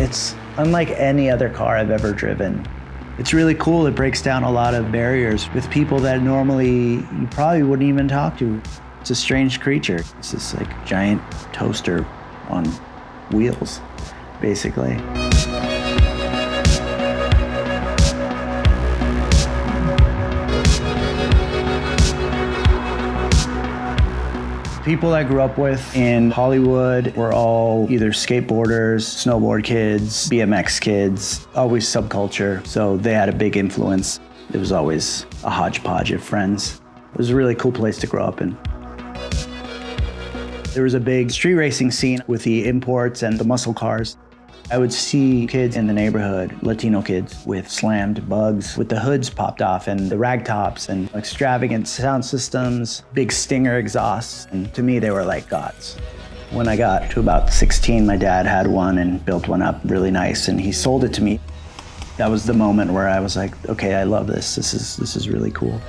It's unlike any other car I've ever driven. It's really cool. It breaks down a lot of barriers with people that normally you probably wouldn't even talk to. It's a strange creature. It's this like giant toaster on wheels, basically. People I grew up with in Hollywood were all either skateboarders, snowboard kids, BMX kids, always subculture, so they had a big influence. It was always a hodgepodge of friends. It was a really cool place to grow up in. There was a big street racing scene with the imports and the muscle cars. I would see kids in the neighborhood, Latino kids, with slammed bugs, with the hoods popped off and the rag tops and extravagant sound systems, big Stinger exhausts. And to me, they were like gods. When I got to about 16, my dad had one and built one up really nice, and he sold it to me. That was the moment where I was like, okay, I love this. This is really cool.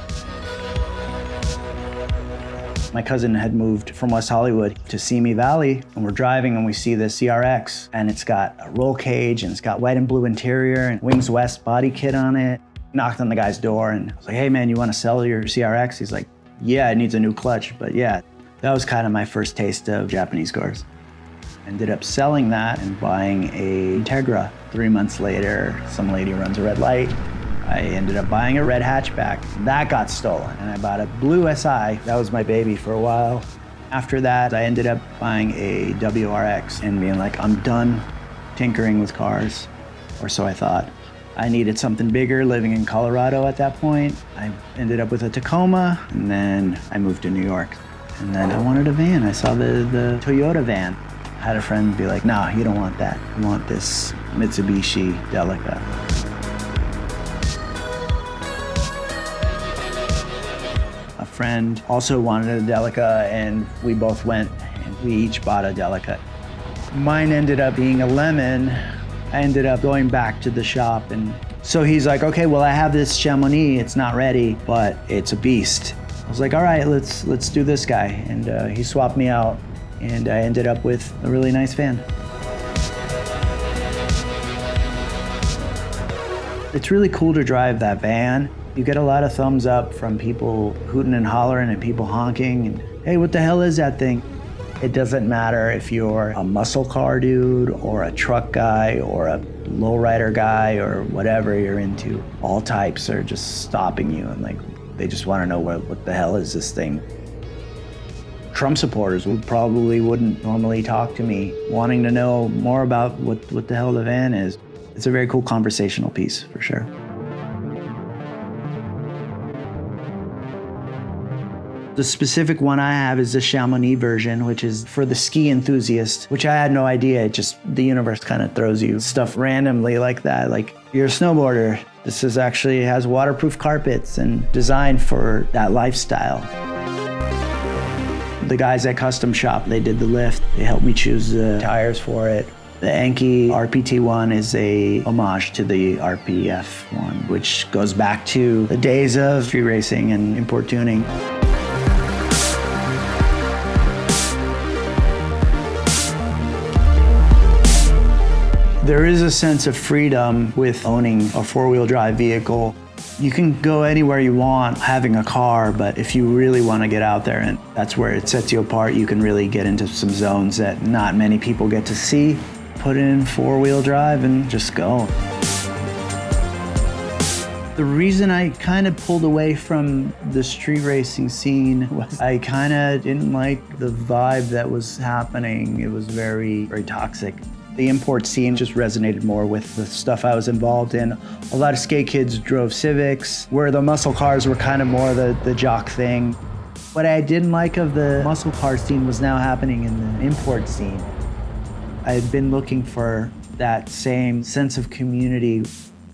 My cousin had moved from West Hollywood to Simi Valley, and we're driving and we see the CRX, and it's got a roll cage and it's got white and blue interior and Wings West body kit on it. Knocked on the guy's door and I was like, hey man, you want to sell your CRX? He's like, yeah, it needs a new clutch, but yeah. That was kind of my first taste of Japanese cars. Ended up selling that and buying a Integra. 3 months later, some lady runs a red light. I ended up buying a red hatchback. That got stolen, and I bought a blue SI. That was my baby for a while. After that, I ended up buying a WRX and being like, I'm done tinkering with cars, or so I thought. I needed something bigger living in Colorado at that point. I ended up with a Tacoma, and then I moved to New York. And then I wanted a van. I saw the Toyota van. I had a friend be like, nah, you don't want that. You want this Mitsubishi Delica. A friend also wanted a Delica, and we both went and we each bought a Delica. Mine ended up being a lemon. I ended up going back to the shop, and so he's like, okay, well, I have this Chamonix, it's not ready, but it's a beast. I was like, all right, let's do this guy. And he swapped me out, and I ended up with a really nice van. It's really cool to drive that van. You get a lot of thumbs up from people hooting and hollering and people honking, and hey, what the hell is that thing? It doesn't matter if you're a muscle car dude or a truck guy or a lowrider guy or whatever you're into. All types are just stopping you, and like they just want to know what the hell is this thing. Trump supporters wouldn't normally talk to me, wanting to know more about what the hell the van is. It's a very cool conversational piece for sure. The specific one I have is the Chamonix version, which is for the ski enthusiast, which I had no idea. The universe kind of throws you stuff randomly like that. Like, you're a snowboarder. This has waterproof carpets and designed for that lifestyle. The guys at Custom Shop, they did the lift. They helped me choose the tires for it. The Enkei RPT1 is a homage to the RPF one, which goes back to the days of street racing and import tuning. There is a sense of freedom with owning a four-wheel drive vehicle. You can go anywhere you want having a car, but if you really want to get out there, and that's where it sets you apart, you can really get into some zones that not many people get to see. Put in four-wheel drive and just go. The reason I kind of pulled away from the street racing scene was I kind of didn't like the vibe that was happening. It was very, very toxic. The import scene just resonated more with the stuff I was involved in. A lot of skate kids drove Civics, where the muscle cars were kind of more the jock thing. What I didn't like of the muscle car scene was now happening in the import scene. I had been looking for that same sense of community.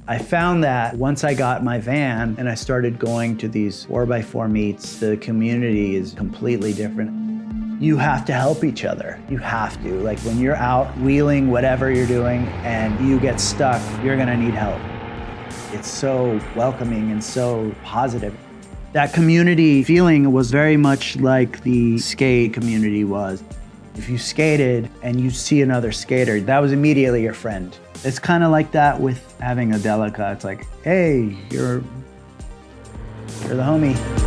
I found that once I got my van and I started going to these 4x4 meets, the community is completely different. You have to help each other. You have to. Like, when you're out wheeling whatever you're doing and you get stuck, you're gonna need help. It's so welcoming and so positive. That community feeling was very much like the skate community was. If you skated and you see another skater, that was immediately your friend. It's kind of like that with having a Delica. It's like, hey, you're the homie.